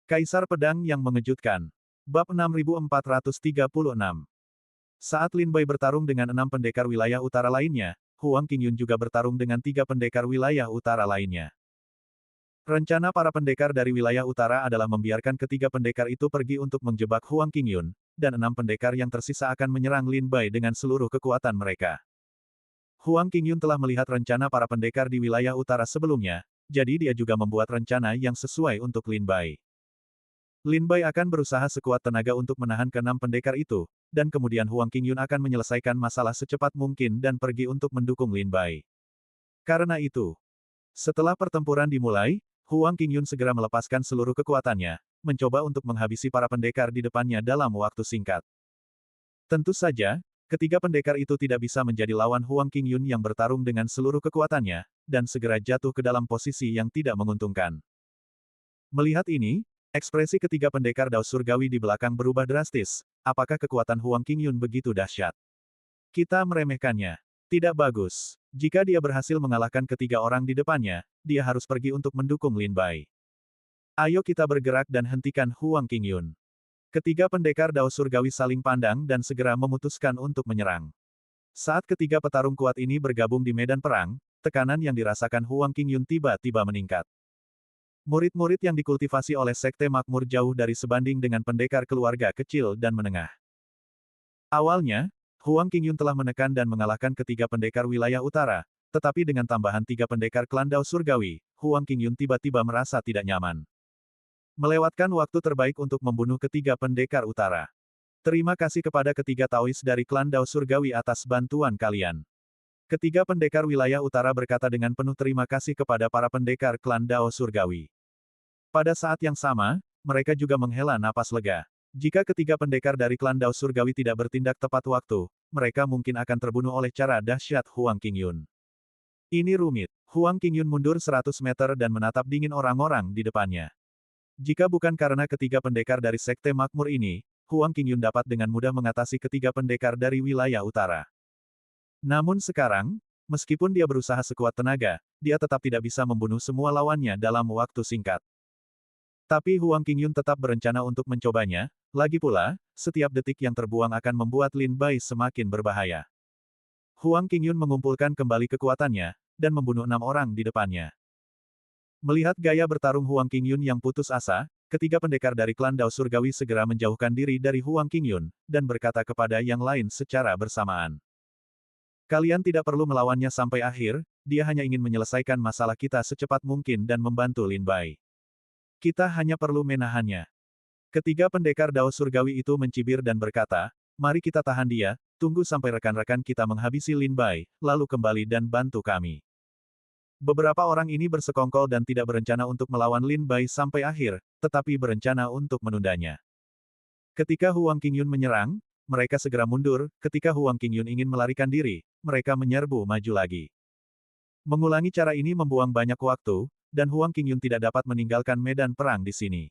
Kaisar Pedang yang Mengejutkan. Bab 6436. Saat Lin Bai bertarung dengan 6 pendekar wilayah utara lainnya, Huang Qingyun juga bertarung dengan 3 pendekar wilayah utara lainnya. Rencana para pendekar dari wilayah utara adalah membiarkan ketiga pendekar itu pergi untuk menjebak Huang Qingyun, dan 6 pendekar yang tersisa akan menyerang Lin Bai dengan seluruh kekuatan mereka. Huang Qingyun telah melihat rencana para pendekar di wilayah utara sebelumnya, jadi dia juga membuat rencana yang sesuai untuk Lin Bai. Lin Bai akan berusaha sekuat tenaga untuk menahan ke-6 pendekar itu, dan kemudian Huang Qingyun akan menyelesaikan masalah secepat mungkin dan pergi untuk mendukung Lin Bai. Karena itu, setelah pertempuran dimulai, Huang Qingyun segera melepaskan seluruh kekuatannya, mencoba untuk menghabisi para pendekar di depannya dalam waktu singkat. Tentu saja, ketiga pendekar itu tidak bisa menjadi lawan Huang Qingyun yang bertarung dengan seluruh kekuatannya, dan segera jatuh ke dalam posisi yang tidak menguntungkan. Melihat ini, ekspresi ketiga pendekar Dao Surgawi di belakang berubah drastis. Apakah kekuatan Huang Qingyun begitu dahsyat? Kita meremehkannya. Tidak bagus. Jika dia berhasil mengalahkan ketiga orang di depannya, dia harus pergi untuk mendukung Lin Bai. Ayo kita bergerak dan hentikan Huang Qingyun. Ketiga pendekar Dao Surgawi saling pandang dan segera memutuskan untuk menyerang. Saat ketiga petarung kuat ini bergabung di medan perang, tekanan yang dirasakan Huang Qingyun tiba-tiba meningkat. Murid-murid yang dikultivasi oleh Sekte Makmur jauh dari sebanding dengan pendekar keluarga kecil dan menengah. Awalnya, Huang Qingyun telah menekan dan mengalahkan ketiga pendekar wilayah utara, tetapi dengan tambahan 3 pendekar klan Dao Surgawi, Huang Qingyun tiba-tiba merasa tidak nyaman. Melewatkan waktu terbaik untuk membunuh ketiga pendekar utara. Terima kasih kepada ketiga Taois dari klan Dao Surgawi atas bantuan kalian. Ketiga pendekar wilayah utara berkata dengan penuh terima kasih kepada para pendekar klan Dao Surgawi. Pada saat yang sama, mereka juga menghela napas lega. Jika ketiga pendekar dari klan Dao Surgawi tidak bertindak tepat waktu, mereka mungkin akan terbunuh oleh cara dahsyat Huang Qingyun. Ini rumit. Huang Qingyun mundur 100 meter dan menatap dingin orang-orang di depannya. Jika bukan karena ketiga pendekar dari Sekte Makmur ini, Huang Qingyun dapat dengan mudah mengatasi ketiga pendekar dari wilayah utara. Namun sekarang, meskipun dia berusaha sekuat tenaga, dia tetap tidak bisa membunuh semua lawannya dalam waktu singkat. Tapi Huang Qingyun tetap berencana untuk mencobanya, lagi pula, setiap detik yang terbuang akan membuat Lin Bai semakin berbahaya. Huang Qingyun mengumpulkan kembali kekuatannya, dan membunuh 6 orang di depannya. Melihat gaya bertarung Huang Qingyun yang putus asa, ketiga pendekar dari klan Dao Surgawi segera menjauhkan diri dari Huang Qingyun, dan berkata kepada yang lain secara bersamaan. Kalian tidak perlu melawannya sampai akhir, dia hanya ingin menyelesaikan masalah kita secepat mungkin dan membantu Lin Bai. Kita hanya perlu menahannya. Ketiga pendekar Dao Surgawi itu mencibir dan berkata, mari kita tahan dia, tunggu sampai rekan-rekan kita menghabisi Lin Bai, lalu kembali dan bantu kami. Beberapa orang ini bersekongkol dan tidak berencana untuk melawan Lin Bai sampai akhir, tetapi berencana untuk menundanya. Ketika Huang Qingyun menyerang, mereka segera mundur. Ketika Huang Qingyun ingin melarikan diri, mereka menyerbu maju lagi. Mengulangi cara ini membuang banyak waktu, dan Huang Qingyun tidak dapat meninggalkan medan perang di sini.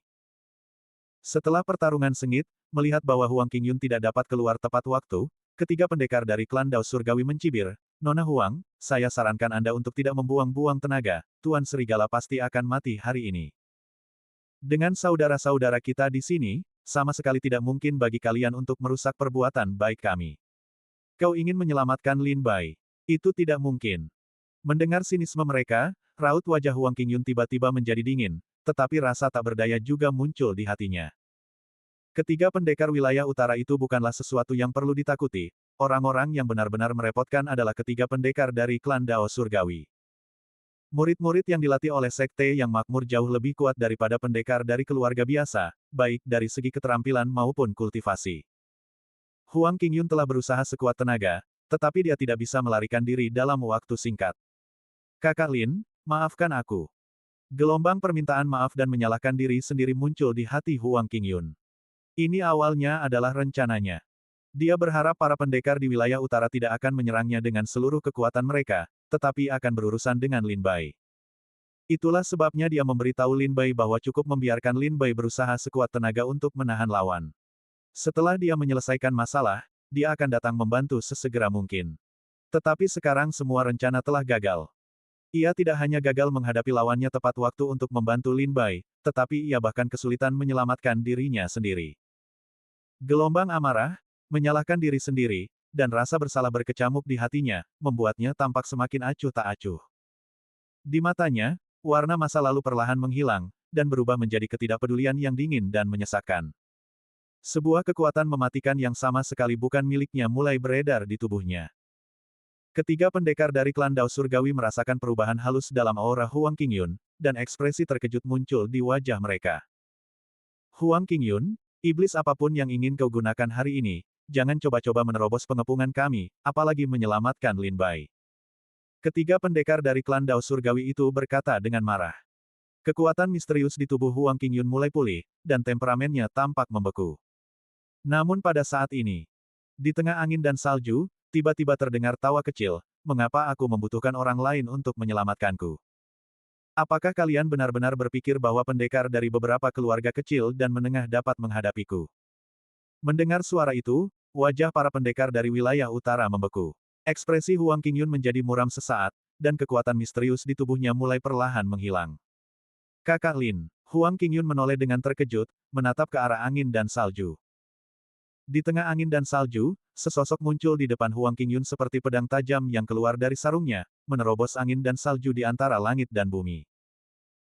Setelah pertarungan sengit, melihat bahwa Huang Qingyun tidak dapat keluar tepat waktu, ketiga pendekar dari klan Dao Surgawi mencibir, Nona Huang, saya sarankan Anda untuk tidak membuang-buang tenaga, Tuan Serigala pasti akan mati hari ini. Dengan saudara-saudara kita di sini, sama sekali tidak mungkin bagi kalian untuk merusak perbuatan baik kami. Kau ingin menyelamatkan Lin Bai. Itu tidak mungkin. Mendengar sinisme mereka, raut wajah Huang Qingyun tiba-tiba menjadi dingin, tetapi rasa tak berdaya juga muncul di hatinya. Ketiga pendekar wilayah utara itu bukanlah sesuatu yang perlu ditakuti, orang-orang yang benar-benar merepotkan adalah ketiga pendekar dari klan Dao Surgawi. Murid-murid yang dilatih oleh sekte yang makmur jauh lebih kuat daripada pendekar dari keluarga biasa, baik dari segi keterampilan maupun kultivasi. Huang Qingyun telah berusaha sekuat tenaga, tetapi dia tidak bisa melarikan diri dalam waktu singkat. Kakak Lin, maafkan aku. Gelombang permintaan maaf dan menyalahkan diri sendiri muncul di hati Huang Qingyun. Ini awalnya adalah rencananya. Dia berharap para pendekar di wilayah utara tidak akan menyerangnya dengan seluruh kekuatan mereka, tetapi akan berurusan dengan Lin Bai. Itulah sebabnya dia memberitahu Lin Bai bahwa cukup membiarkan Lin Bai berusaha sekuat tenaga untuk menahan lawan. Setelah dia menyelesaikan masalah, dia akan datang membantu sesegera mungkin. Tetapi sekarang semua rencana telah gagal. Ia tidak hanya gagal menghadapi lawannya tepat waktu untuk membantu Lin Bai, tetapi ia bahkan kesulitan menyelamatkan dirinya sendiri. Gelombang amarah, menyalahkan diri sendiri, dan rasa bersalah berkecamuk di hatinya, membuatnya tampak semakin acuh tak acuh. Di matanya, warna masa lalu perlahan menghilang, dan berubah menjadi ketidakpedulian yang dingin dan menyesakkan. Sebuah kekuatan mematikan yang sama sekali bukan miliknya mulai beredar di tubuhnya. Ketiga pendekar dari klan Dao Surgawi merasakan perubahan halus dalam aura Huang Qingyun, dan ekspresi terkejut muncul di wajah mereka. Huang Qingyun, iblis apapun yang ingin kau gunakan hari ini, jangan coba-coba menerobos pengepungan kami, apalagi menyelamatkan Lin Bai. Ketiga pendekar dari klan Dao Surgawi itu berkata dengan marah. Kekuatan misterius di tubuh Huang Qingyun mulai pulih, dan temperamennya tampak membeku. Namun pada saat ini, di tengah angin dan salju, tiba-tiba terdengar tawa kecil, mengapa aku membutuhkan orang lain untuk menyelamatkanku? Apakah kalian benar-benar berpikir bahwa pendekar dari beberapa keluarga kecil dan menengah dapat menghadapiku? Mendengar suara itu, wajah para pendekar dari wilayah utara membeku. Ekspresi Huang Qingyun menjadi muram sesaat, dan kekuatan misterius di tubuhnya mulai perlahan menghilang. Kakak Lin, Huang Qingyun menoleh dengan terkejut, menatap ke arah angin dan salju. Di tengah angin dan salju, sesosok muncul di depan Huang Qingyun seperti pedang tajam yang keluar dari sarungnya, menerobos angin dan salju di antara langit dan bumi.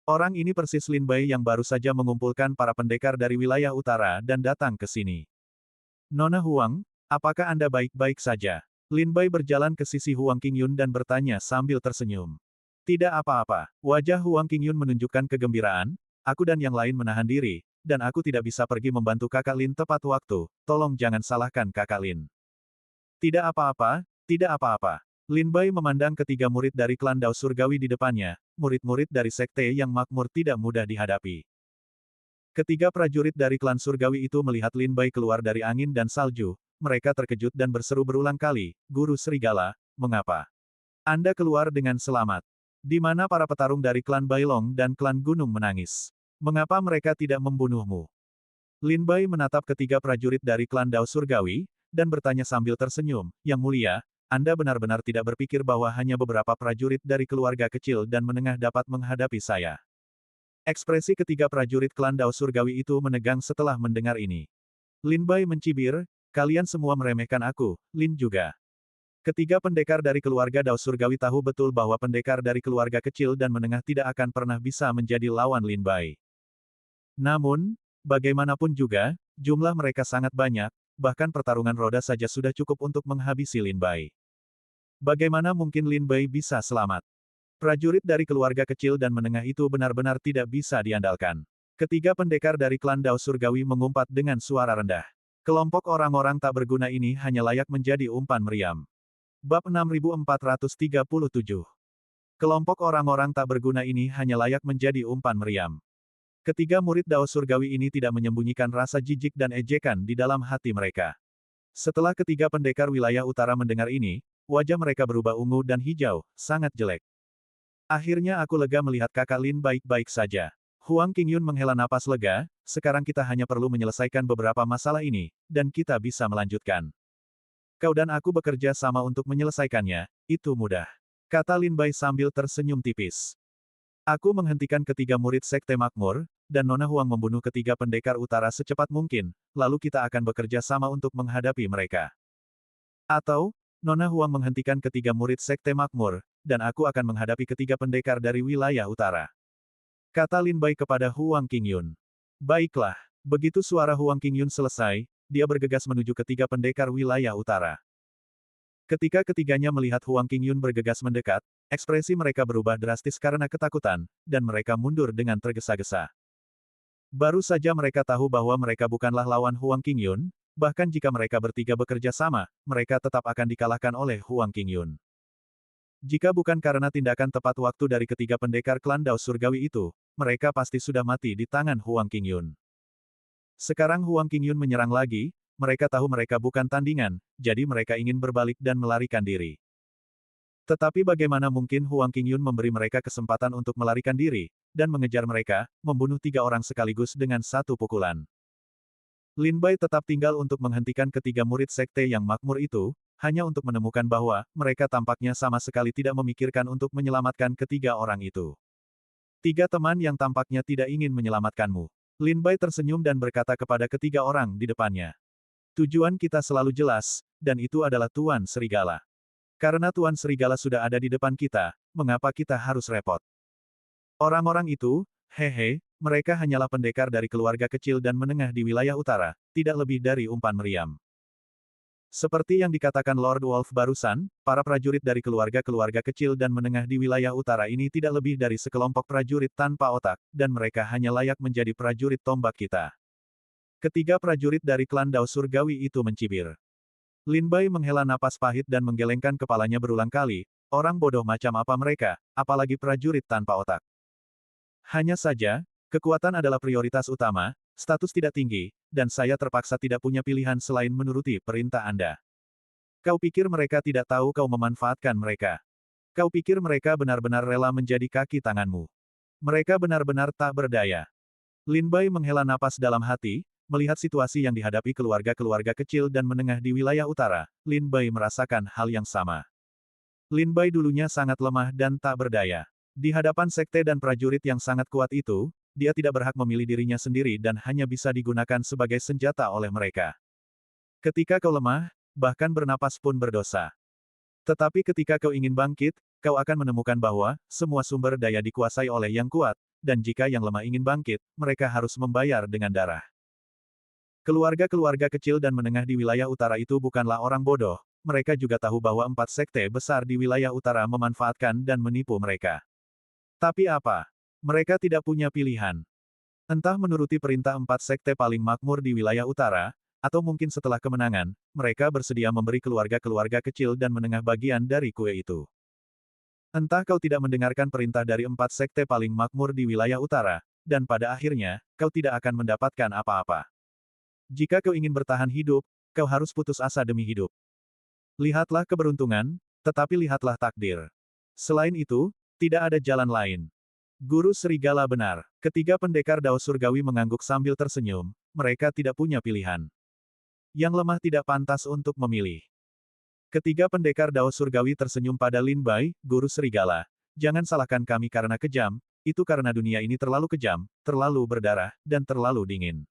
Orang ini persis Lin Bai yang baru saja mengumpulkan para pendekar dari wilayah utara dan datang ke sini. Nona Huang, apakah Anda baik-baik saja? Lin Bai berjalan ke sisi Huang Qingyun dan bertanya sambil tersenyum. Tidak apa-apa, wajah Huang Qingyun menunjukkan kegembiraan, aku dan yang lain menahan diri, dan aku tidak bisa pergi membantu kakak Lin tepat waktu, tolong jangan salahkan kakak Lin. Tidak apa-apa, tidak apa-apa. Lin Bai memandang ketiga murid dari klan Dao Surgawi di depannya, murid-murid dari sekte yang makmur tidak mudah dihadapi. Ketiga prajurit dari klan Surgawi itu melihat Lin Bai keluar dari angin dan salju, mereka terkejut dan berseru berulang kali, Guru Serigala, mengapa Anda keluar dengan selamat? Di mana para petarung dari klan Bailong dan klan Gunung menangis? Mengapa mereka tidak membunuhmu? Lin Bai menatap ketiga prajurit dari klan Dao Surgawi, dan bertanya sambil tersenyum, Yang Mulia, Anda benar-benar tidak berpikir bahwa hanya beberapa prajurit dari keluarga kecil dan menengah dapat menghadapi saya. Ekspresi ketiga prajurit klan Dao Surgawi itu menegang setelah mendengar ini. Lin Bai mencibir, kalian semua meremehkan aku, Lin juga. Ketiga pendekar dari keluarga Dao Surgawi tahu betul bahwa pendekar dari keluarga kecil dan menengah tidak akan pernah bisa menjadi lawan Lin Bai. Namun, bagaimanapun juga, jumlah mereka sangat banyak, bahkan pertarungan roda saja sudah cukup untuk menghabisi Lin Bai. Bagaimana mungkin Lin Bai bisa selamat? Prajurit dari keluarga kecil dan menengah itu benar-benar tidak bisa diandalkan. Ketiga pendekar dari klan Dao Surgawi mengumpat dengan suara rendah. Kelompok orang-orang tak berguna ini hanya layak menjadi umpan meriam. Bab 6437. Kelompok orang-orang tak berguna ini hanya layak menjadi umpan meriam. Ketiga murid Dao Surgawi ini tidak menyembunyikan rasa jijik dan ejekan di dalam hati mereka. Setelah ketiga pendekar wilayah utara mendengar ini, wajah mereka berubah ungu dan hijau, sangat jelek. Akhirnya aku lega melihat kakak Lin baik-baik saja. Huang Qingyun menghela napas lega, sekarang kita hanya perlu menyelesaikan beberapa masalah ini, dan kita bisa melanjutkan. Kau dan aku bekerja sama untuk menyelesaikannya, itu mudah. Kata Lin Bai sambil tersenyum tipis. Aku menghentikan ketiga murid Sekte Makmur, dan Nona Huang membunuh ketiga pendekar utara secepat mungkin, lalu kita akan bekerja sama untuk menghadapi mereka. Atau, Nona Huang menghentikan ketiga murid Sekte Makmur, dan aku akan menghadapi ketiga pendekar dari wilayah utara. Kata Lin Bai kepada Huang Qingyun. Baiklah, begitu suara Huang Qingyun selesai, dia bergegas menuju ketiga pendekar wilayah utara. Ketika ketiganya melihat Huang Qingyun bergegas mendekat, ekspresi mereka berubah drastis karena ketakutan, dan mereka mundur dengan tergesa-gesa. Baru saja mereka tahu bahwa mereka bukanlah lawan Huang Qingyun, bahkan jika mereka bertiga bekerja sama, mereka tetap akan dikalahkan oleh Huang Qingyun. Jika bukan karena tindakan tepat waktu dari ketiga pendekar klan Dao Surgawi itu, mereka pasti sudah mati di tangan Huang Qingyun. Sekarang Huang Qingyun menyerang lagi, mereka tahu mereka bukan tandingan, jadi mereka ingin berbalik dan melarikan diri. Tetapi bagaimana mungkin Huang Qingyun memberi mereka kesempatan untuk melarikan diri, dan mengejar mereka, membunuh tiga orang sekaligus dengan satu pukulan. Lin Bai tetap tinggal untuk menghentikan ketiga murid sekte yang makmur itu, hanya untuk menemukan bahwa, mereka tampaknya sama sekali tidak memikirkan untuk menyelamatkan ketiga orang itu. Tiga teman yang tampaknya tidak ingin menyelamatkanmu. Lin Bai tersenyum dan berkata kepada ketiga orang di depannya. Tujuan kita selalu jelas, dan itu adalah Tuan Serigala. Karena Tuan Serigala sudah ada di depan kita, mengapa kita harus repot? Orang-orang itu, hehe, mereka hanyalah pendekar dari keluarga kecil dan menengah di wilayah utara, tidak lebih dari umpan meriam. Seperti yang dikatakan Lord Wolf barusan, para prajurit dari keluarga-keluarga kecil dan menengah di wilayah utara ini tidak lebih dari sekelompok prajurit tanpa otak, dan mereka hanya layak menjadi prajurit tombak kita. Ketiga prajurit dari klan Dao Surgawi itu mencibir. Lin Bai menghela napas pahit dan menggelengkan kepalanya berulang kali, orang bodoh macam apa mereka, apalagi prajurit tanpa otak. Hanya saja, kekuatan adalah prioritas utama, status tidak tinggi, dan saya terpaksa tidak punya pilihan selain menuruti perintah Anda. Kau pikir mereka tidak tahu kau memanfaatkan mereka? Kau pikir mereka benar-benar rela menjadi kaki tanganmu? Mereka benar-benar tak berdaya. Lin Bai menghela napas dalam hati, melihat situasi yang dihadapi keluarga-keluarga kecil dan menengah di wilayah utara, Lin Bai merasakan hal yang sama. Lin Bai dulunya sangat lemah dan tak berdaya. Di hadapan sekte dan prajurit yang sangat kuat itu, dia tidak berhak memilih dirinya sendiri dan hanya bisa digunakan sebagai senjata oleh mereka. Ketika kau lemah, bahkan bernapas pun berdosa. Tetapi ketika kau ingin bangkit, kau akan menemukan bahwa semua sumber daya dikuasai oleh yang kuat, dan jika yang lemah ingin bangkit, mereka harus membayar dengan darah. Keluarga-keluarga kecil dan menengah di wilayah utara itu bukanlah orang bodoh, mereka juga tahu bahwa 4 sekte besar di wilayah utara memanfaatkan dan menipu mereka. Tapi apa? Mereka tidak punya pilihan. Entah menuruti perintah 4 sekte paling makmur di wilayah utara, atau mungkin setelah kemenangan, mereka bersedia memberi keluarga-keluarga kecil dan menengah bagian dari kue itu. Entah kau tidak mendengarkan perintah dari 4 sekte paling makmur di wilayah utara, dan pada akhirnya, kau tidak akan mendapatkan apa-apa. Jika kau ingin bertahan hidup, kau harus putus asa demi hidup. Lihatlah keberuntungan, tetapi lihatlah takdir. Selain itu, tidak ada jalan lain. Guru Serigala benar. Ketiga pendekar Dao Surgawi mengangguk sambil tersenyum, mereka tidak punya pilihan. Yang lemah tidak pantas untuk memilih. Ketiga pendekar Dao Surgawi tersenyum pada Lin Bai, Guru Serigala. Jangan salahkan kami karena kejam, itu karena dunia ini terlalu kejam, terlalu berdarah, dan terlalu dingin.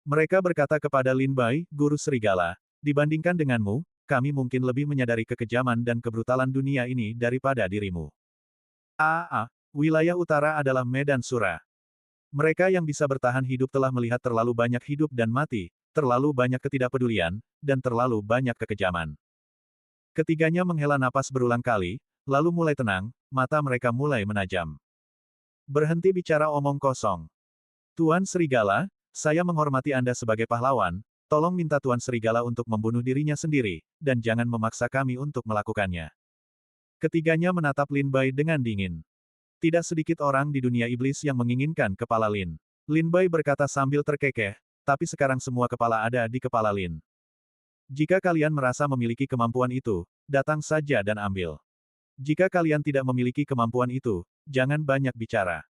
Mereka berkata kepada Lin Bai, Guru Serigala, dibandingkan denganmu, kami mungkin lebih menyadari kekejaman dan kebrutalan dunia ini daripada dirimu. Wilayah utara adalah medan sura. Mereka yang bisa bertahan hidup telah melihat terlalu banyak hidup dan mati, terlalu banyak ketidakpedulian, dan terlalu banyak kekejaman. Ketiganya menghela napas berulang kali, lalu mulai tenang, mata mereka mulai menajam. Berhenti bicara omong kosong. Tuan Serigala, saya menghormati Anda sebagai pahlawan, tolong minta Tuan Serigala untuk membunuh dirinya sendiri, dan jangan memaksa kami untuk melakukannya. Ketiganya menatap Lin Bai dengan dingin. Tidak sedikit orang di dunia iblis yang menginginkan kepala Lin. Lin Bai berkata sambil terkekeh, tapi sekarang semua kepala ada di kepala Lin. Jika kalian merasa memiliki kemampuan itu, datang saja dan ambil. Jika kalian tidak memiliki kemampuan itu, jangan banyak bicara.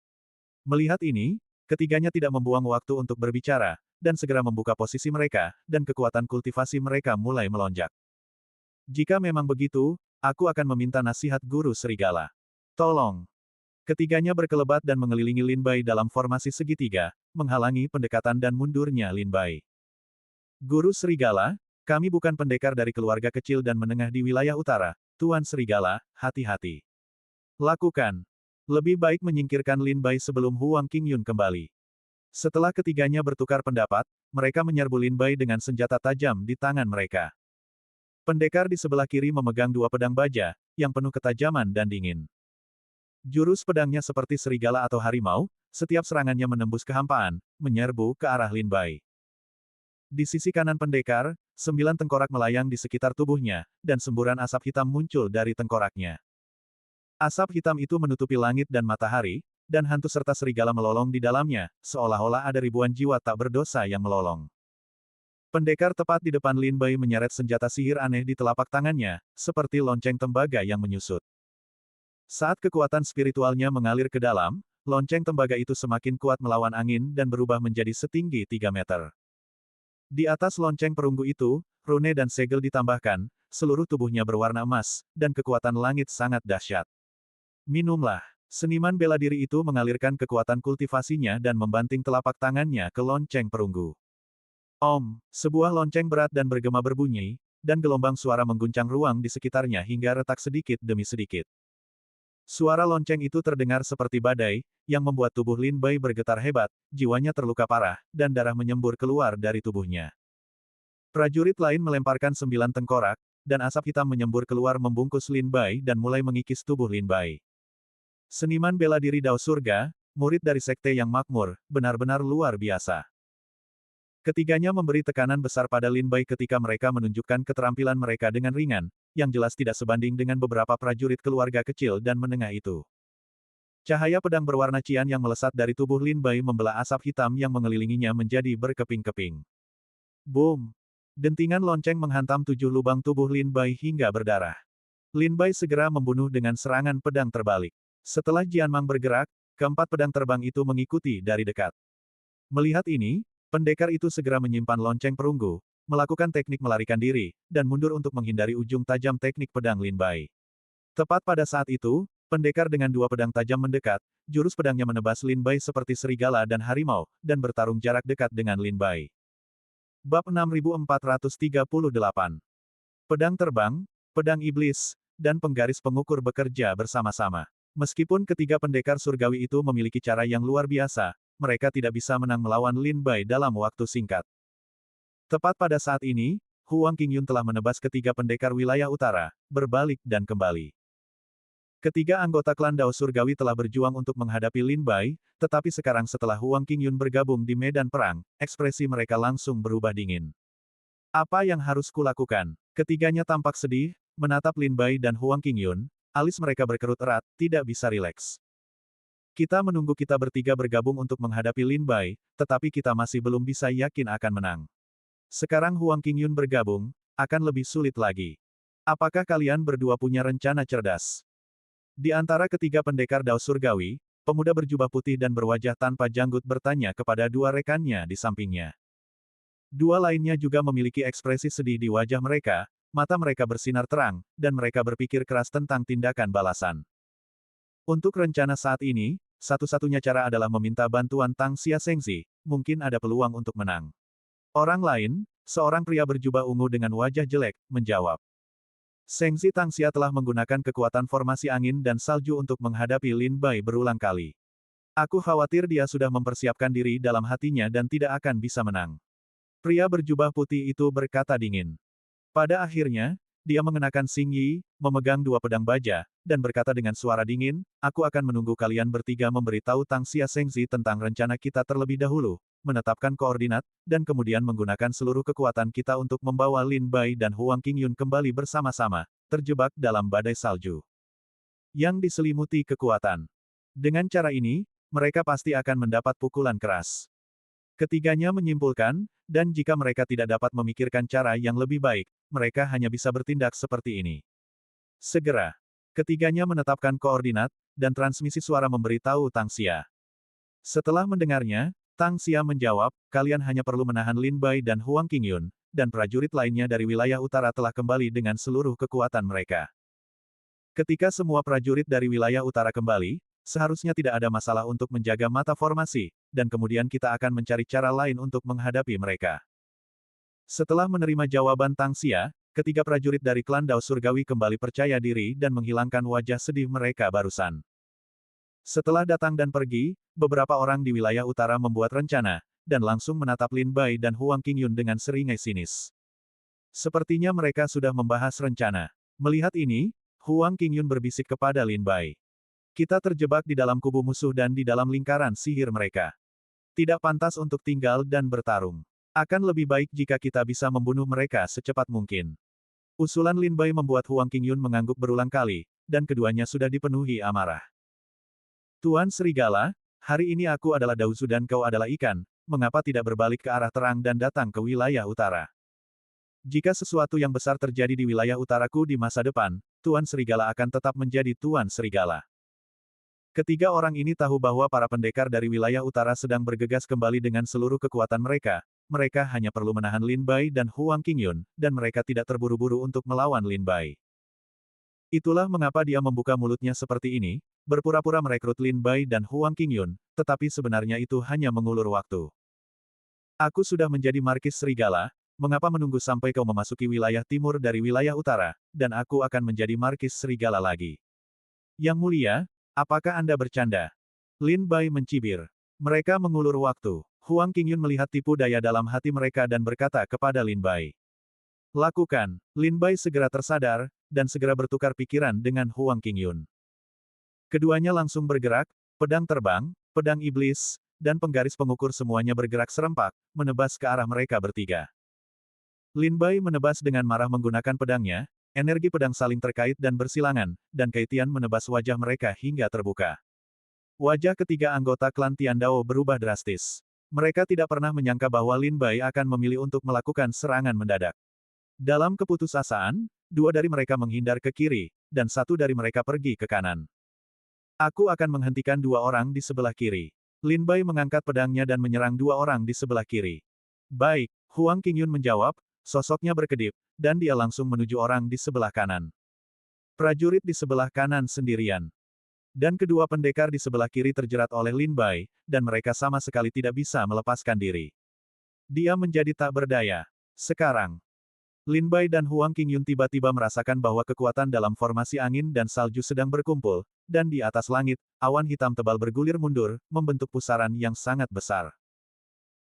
Melihat ini, ketiganya tidak membuang waktu untuk berbicara, dan segera membuka posisi mereka, dan kekuatan kultivasi mereka mulai melonjak. Jika memang begitu, aku akan meminta nasihat Guru Serigala. Tolong. Ketiganya berkelebat dan mengelilingi Lin Bai dalam formasi segitiga, menghalangi pendekatan dan mundurnya Lin Bai. Guru Serigala, kami bukan pendekar dari keluarga kecil dan menengah di wilayah utara, Tuan Serigala, hati-hati. Lakukan. Lebih baik menyingkirkan Lin Bai sebelum Huang Qingyun kembali. Setelah ketiganya bertukar pendapat, mereka menyerbu Lin Bai dengan senjata tajam di tangan mereka. Pendekar di sebelah kiri memegang 2 pedang baja, yang penuh ketajaman dan dingin. Jurus pedangnya seperti serigala atau harimau, setiap serangannya menembus kehampaan, menyerbu ke arah Lin Bai. Di sisi kanan pendekar, 9 tengkorak melayang di sekitar tubuhnya, dan semburan asap hitam muncul dari tengkoraknya. Asap hitam itu menutupi langit dan matahari, dan hantu serta serigala melolong di dalamnya, seolah-olah ada ribuan jiwa tak berdosa yang melolong. Pendekar tepat di depan Lin Bai menyeret senjata sihir aneh di telapak tangannya, seperti lonceng tembaga yang menyusut. Saat kekuatan spiritualnya mengalir ke dalam, lonceng tembaga itu semakin kuat melawan angin dan berubah menjadi setinggi 3 meter. Di atas lonceng perunggu itu, rune dan segel ditambahkan, seluruh tubuhnya berwarna emas, dan kekuatan langit sangat dahsyat. Minumlah. Seniman bela diri itu mengalirkan kekuatan kultivasinya dan membanting telapak tangannya ke lonceng perunggu. Om, sebuah lonceng berat dan bergema berbunyi, dan gelombang suara mengguncang ruang di sekitarnya hingga retak sedikit demi sedikit. Suara lonceng itu terdengar seperti badai, yang membuat tubuh Lin Bai bergetar hebat, jiwanya terluka parah, dan darah menyembur keluar dari tubuhnya. Prajurit lain melemparkan 9 tengkorak, dan asap hitam menyembur keluar membungkus Lin Bai dan mulai mengikis tubuh Lin Bai. Seniman bela diri Dao Surga, murid dari sekte yang makmur, benar-benar luar biasa. Ketiganya memberi tekanan besar pada Lin Bai ketika mereka menunjukkan keterampilan mereka dengan ringan, yang jelas tidak sebanding dengan beberapa prajurit keluarga kecil dan menengah itu. Cahaya pedang berwarna cian yang melesat dari tubuh Lin Bai membelah asap hitam yang mengelilinginya menjadi berkeping-keping. Boom! Dentingan lonceng menghantam 7 lubang tubuh Lin Bai hingga berdarah. Lin Bai segera membunuh dengan serangan pedang terbalik. Setelah Jianmang bergerak, keempat pedang terbang itu mengikuti dari dekat. Melihat ini, pendekar itu segera menyimpan lonceng perunggu, melakukan teknik melarikan diri, dan mundur untuk menghindari ujung tajam teknik pedang Lin Bai. Tepat pada saat itu, pendekar dengan 2 pedang tajam mendekat, jurus pedangnya menebas Lin Bai seperti serigala dan harimau, dan bertarung jarak dekat dengan Lin Bai. Bab 6438. Pedang terbang, pedang iblis, dan penggaris pengukur bekerja bersama-sama. Meskipun ketiga pendekar surgawi itu memiliki cara yang luar biasa, mereka tidak bisa menang melawan Lin Bai dalam waktu singkat. Tepat pada saat ini, Huang Qingyun telah menebas ketiga pendekar wilayah utara, berbalik dan kembali. Ketiga anggota klan Dao Surgawi telah berjuang untuk menghadapi Lin Bai, tetapi sekarang setelah Huang Qingyun bergabung di medan perang, ekspresi mereka langsung berubah dingin. Apa yang harus kulakukan? Ketiganya tampak sedih, menatap Lin Bai dan Huang Qingyun, alis mereka berkerut erat, tidak bisa rileks. Kita menunggu kita bertiga bergabung untuk menghadapi Lin Bai, tetapi kita masih belum bisa yakin akan menang. Sekarang Huang Qingyun bergabung, akan lebih sulit lagi. Apakah kalian berdua punya rencana cerdas? Di antara ketiga pendekar Dao Surgawi, pemuda berjubah putih dan berwajah tanpa janggut bertanya kepada dua rekannya di sampingnya. Dua lainnya juga memiliki ekspresi sedih di wajah mereka, mata mereka bersinar terang, dan mereka berpikir keras tentang tindakan balasan. Untuk rencana saat ini, satu-satunya cara adalah meminta bantuan Tang Xia Sengzi, mungkin ada peluang untuk menang. Orang lain, seorang pria berjubah ungu dengan wajah jelek, menjawab. Sengzi Tang Xia telah menggunakan kekuatan formasi angin dan salju untuk menghadapi Lin Bai berulang kali. Aku khawatir dia sudah mempersiapkan diri dalam hatinya dan tidak akan bisa menang. Pria berjubah putih itu berkata dingin. Pada akhirnya, dia mengenakan Xing Yi, memegang 2 pedang baja, dan berkata dengan suara dingin, aku akan menunggu kalian bertiga memberitahu Tang Xia Sengzi tentang rencana kita terlebih dahulu, menetapkan koordinat, dan kemudian menggunakan seluruh kekuatan kita untuk membawa Lin Bai dan Huang Qingyun kembali bersama-sama, terjebak dalam badai salju yang diselimuti kekuatan. Dengan cara ini, mereka pasti akan mendapat pukulan keras. Ketiganya menyimpulkan, dan jika mereka tidak dapat memikirkan cara yang lebih baik, mereka hanya bisa bertindak seperti ini. Segera, ketiganya menetapkan koordinat, dan transmisi suara memberitahu Tang Xia. Setelah mendengarnya, Tang Xia menjawab, kalian hanya perlu menahan Lin Bai dan Huang Qingyun, dan prajurit lainnya dari wilayah utara telah kembali dengan seluruh kekuatan mereka. Ketika semua prajurit dari wilayah utara kembali, seharusnya tidak ada masalah untuk menjaga mata formasi, dan kemudian kita akan mencari cara lain untuk menghadapi mereka. Setelah menerima jawaban Tang Xia, ketiga prajurit dari klan Dao Surgawi kembali percaya diri dan menghilangkan wajah sedih mereka barusan. Setelah datang dan pergi, beberapa orang di wilayah utara membuat rencana, dan langsung menatap Lin Bai dan Huang Qingyun dengan seringai sinis. Sepertinya mereka sudah membahas rencana. Melihat ini, Huang Qingyun berbisik kepada Lin Bai. Kita terjebak di dalam kubu musuh dan di dalam lingkaran sihir mereka. Tidak pantas untuk tinggal dan bertarung. Akan lebih baik jika kita bisa membunuh mereka secepat mungkin. Usulan Lin Bai membuat Huang Qingyun mengangguk berulang kali, dan keduanya sudah dipenuhi amarah. Tuan Serigala, hari ini aku adalah Daozu dan kau adalah ikan, mengapa tidak berbalik ke arah terang dan datang ke wilayah utara? Jika sesuatu yang besar terjadi di wilayah utaraku di masa depan, Tuan Serigala akan tetap menjadi Tuan Serigala. Ketiga orang ini tahu bahwa para pendekar dari wilayah utara sedang bergegas kembali dengan seluruh kekuatan mereka. Mereka hanya perlu menahan Lin Bai dan Huang Qingyun, dan mereka tidak terburu-buru untuk melawan Lin Bai. Itulah mengapa dia membuka mulutnya seperti ini, berpura-pura merekrut Lin Bai dan Huang Qingyun, tetapi sebenarnya itu hanya mengulur waktu. Aku sudah menjadi Markis Serigala, mengapa menunggu sampai kau memasuki wilayah timur dari wilayah utara, dan aku akan menjadi Markis Serigala lagi. Yang mulia, apakah Anda bercanda? Lin Bai mencibir. Mereka mengulur waktu. Huang Qingyun melihat tipu daya dalam hati mereka dan berkata kepada Lin Bai. Lakukan. Lin Bai segera tersadar, dan segera bertukar pikiran dengan Huang Qingyun. Keduanya langsung bergerak, pedang terbang, pedang iblis, dan penggaris pengukur semuanya bergerak serempak, menebas ke arah mereka bertiga. Lin Bai menebas dengan marah menggunakan pedangnya, energi pedang saling terkait dan bersilangan, dan Kaitian menebas wajah mereka hingga terbuka. Wajah ketiga anggota klan Tiandao berubah drastis. Mereka tidak pernah menyangka bahwa Lin Bai akan memilih untuk melakukan serangan mendadak. Dalam keputusasaan, dua dari mereka menghindar ke kiri, dan satu dari mereka pergi ke kanan. Aku akan menghentikan dua orang di sebelah kiri. Lin Bai mengangkat pedangnya dan menyerang dua orang di sebelah kiri. Baik, Huang Qingyun menjawab, sosoknya berkedip, dan dia langsung menuju orang di sebelah kanan. Prajurit di sebelah kanan sendirian. Dan kedua pendekar di sebelah kiri terjerat oleh Lin Bai, dan mereka sama sekali tidak bisa melepaskan diri. Dia menjadi tak berdaya. Sekarang, Lin Bai dan Huang Qingyun tiba-tiba merasakan bahwa kekuatan dalam formasi angin dan salju sedang berkumpul, dan di atas langit, awan hitam tebal bergulir mundur, membentuk pusaran yang sangat besar.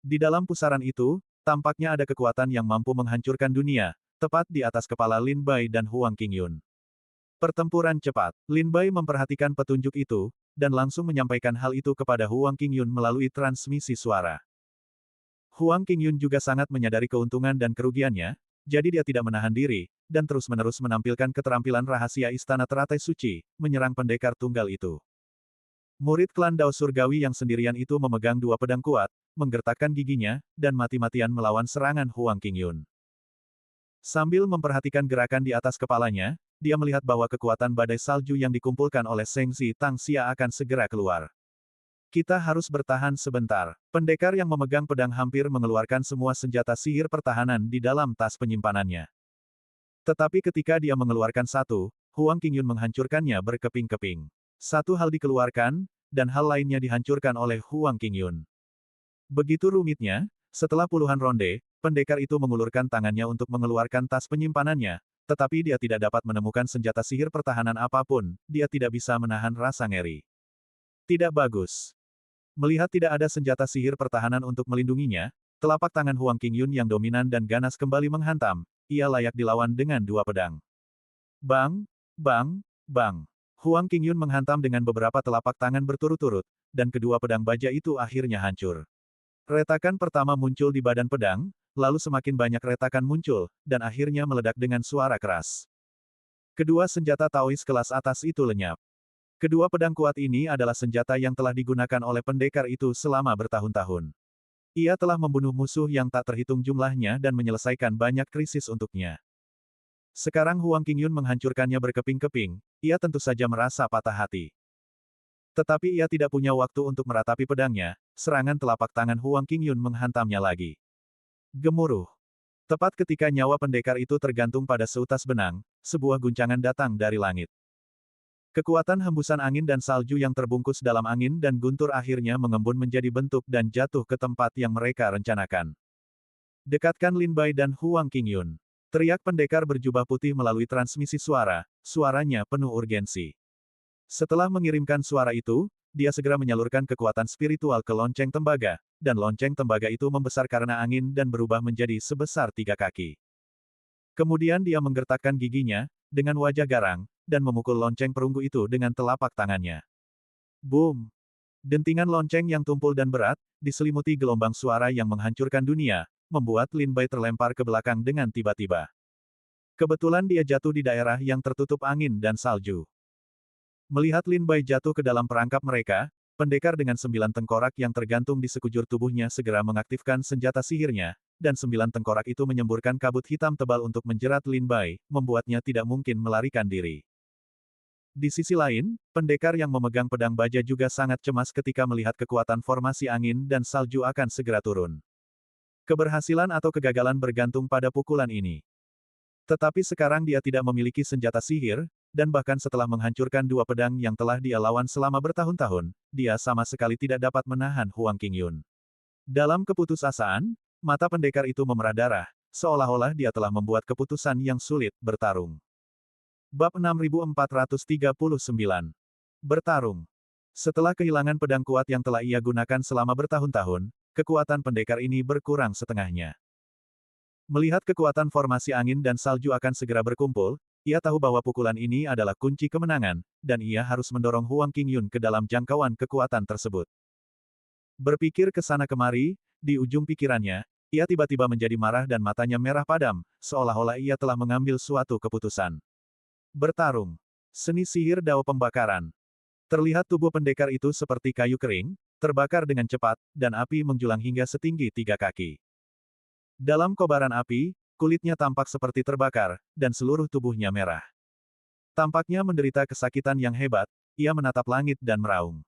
Di dalam pusaran itu, tampaknya ada kekuatan yang mampu menghancurkan dunia, tepat di atas kepala Lin Bai dan Huang Qingyun. Pertempuran cepat. Lin Bai memperhatikan petunjuk itu, dan langsung menyampaikan hal itu kepada Huang Qingyun melalui transmisi suara. Huang Qingyun juga sangat menyadari keuntungan dan kerugiannya, jadi dia tidak menahan diri, dan terus-menerus menampilkan keterampilan rahasia Istana Teratai Suci, menyerang pendekar tunggal itu. Murid klan Dao Surgawi yang sendirian itu memegang dua pedang kuat, menggertakkan giginya, dan mati-matian melawan serangan Huang Qingyun. Sambil memperhatikan gerakan di atas kepalanya, dia melihat bahwa kekuatan badai salju yang dikumpulkan oleh Seng Zi Tang Xia akan segera keluar. Kita harus bertahan sebentar. Pendekar yang memegang pedang hampir mengeluarkan semua senjata sihir pertahanan di dalam tas penyimpanannya. Tetapi ketika dia mengeluarkan satu, Huang Qingyun menghancurkannya berkeping-keping. Satu hal dikeluarkan, dan hal lainnya dihancurkan oleh Huang Qingyun. Begitu rumitnya, setelah puluhan ronde, pendekar itu mengulurkan tangannya untuk mengeluarkan tas penyimpanannya, tetapi dia tidak dapat menemukan senjata sihir pertahanan apapun, dia tidak bisa menahan rasa ngeri. Tidak bagus. Melihat tidak ada senjata sihir pertahanan untuk melindunginya, telapak tangan Huang Qingyun yang dominan dan ganas kembali menghantam, ia layak dilawan dengan dua pedang. Bang, bang, bang. Huang Qingyun menghantam dengan beberapa telapak tangan berturut-turut, dan kedua pedang baja itu akhirnya hancur. Retakan pertama muncul di badan pedang, lalu semakin banyak retakan muncul, dan akhirnya meledak dengan suara keras. Kedua senjata Taois kelas atas itu lenyap. Kedua pedang kuat ini adalah senjata yang telah digunakan oleh pendekar itu selama bertahun-tahun. Ia telah membunuh musuh yang tak terhitung jumlahnya dan menyelesaikan banyak krisis untuknya. Sekarang Huang Qingyun menghancurkannya berkeping-keping, ia tentu saja merasa patah hati. Tetapi ia tidak punya waktu untuk meratapi pedangnya, serangan telapak tangan Huang Qingyun menghantamnya lagi. Gemuruh. Tepat ketika nyawa pendekar itu tergantung pada seutas benang, sebuah guncangan datang dari langit. Kekuatan hembusan angin dan salju yang terbungkus dalam angin dan guntur akhirnya mengembun menjadi bentuk dan jatuh ke tempat yang mereka rencanakan. Dekatkan Lin Bai dan Huang Qingyun. Teriak pendekar berjubah putih melalui transmisi suara, suaranya penuh urgensi. Setelah mengirimkan suara itu, dia segera menyalurkan kekuatan spiritual ke lonceng tembaga, dan lonceng tembaga itu membesar karena angin dan berubah menjadi sebesar 3 kaki. Kemudian dia menggertakkan giginya, dengan wajah garang, dan memukul lonceng perunggu itu dengan telapak tangannya. Boom! Dentingan lonceng yang tumpul dan berat, diselimuti gelombang suara yang menghancurkan dunia, membuat Lin Bai terlempar ke belakang dengan tiba-tiba. Kebetulan dia jatuh di daerah yang tertutup angin dan salju. Melihat Lin Bai jatuh ke dalam perangkap mereka, pendekar dengan 9 tengkorak yang tergantung di sekujur tubuhnya segera mengaktifkan senjata sihirnya, dan 9 tengkorak itu menyemburkan kabut hitam tebal untuk menjerat Lin Bai, membuatnya tidak mungkin melarikan diri. Di sisi lain, pendekar yang memegang pedang baja juga sangat cemas ketika melihat kekuatan formasi angin dan salju akan segera turun. Keberhasilan atau kegagalan bergantung pada pukulan ini. Tetapi sekarang dia tidak memiliki senjata sihir, dan bahkan setelah menghancurkan dua pedang yang telah dia lawan selama bertahun-tahun, dia sama sekali tidak dapat menahan Huang Qingyun. Dalam keputusasaan, mata pendekar itu memerah darah, seolah-olah dia telah membuat keputusan yang sulit, bertarung. Bab 6439. Bertarung. Setelah kehilangan pedang kuat yang telah ia gunakan selama bertahun-tahun, kekuatan pendekar ini berkurang setengahnya. Melihat kekuatan formasi angin dan salju akan segera berkumpul, ia tahu bahwa pukulan ini adalah kunci kemenangan, dan ia harus mendorong Huang Qingyun ke dalam jangkauan kekuatan tersebut. Berpikir ke sana kemari, di ujung pikirannya, ia tiba-tiba menjadi marah dan matanya merah padam, seolah-olah ia telah mengambil suatu keputusan. Bertarung. Seni sihir Dao Pembakaran. Terlihat tubuh pendekar itu seperti kayu kering, terbakar dengan cepat, dan api menjulang hingga setinggi 3 kaki. Dalam kobaran api, kulitnya tampak seperti terbakar, dan seluruh tubuhnya merah. Tampaknya menderita kesakitan yang hebat, ia menatap langit dan meraung.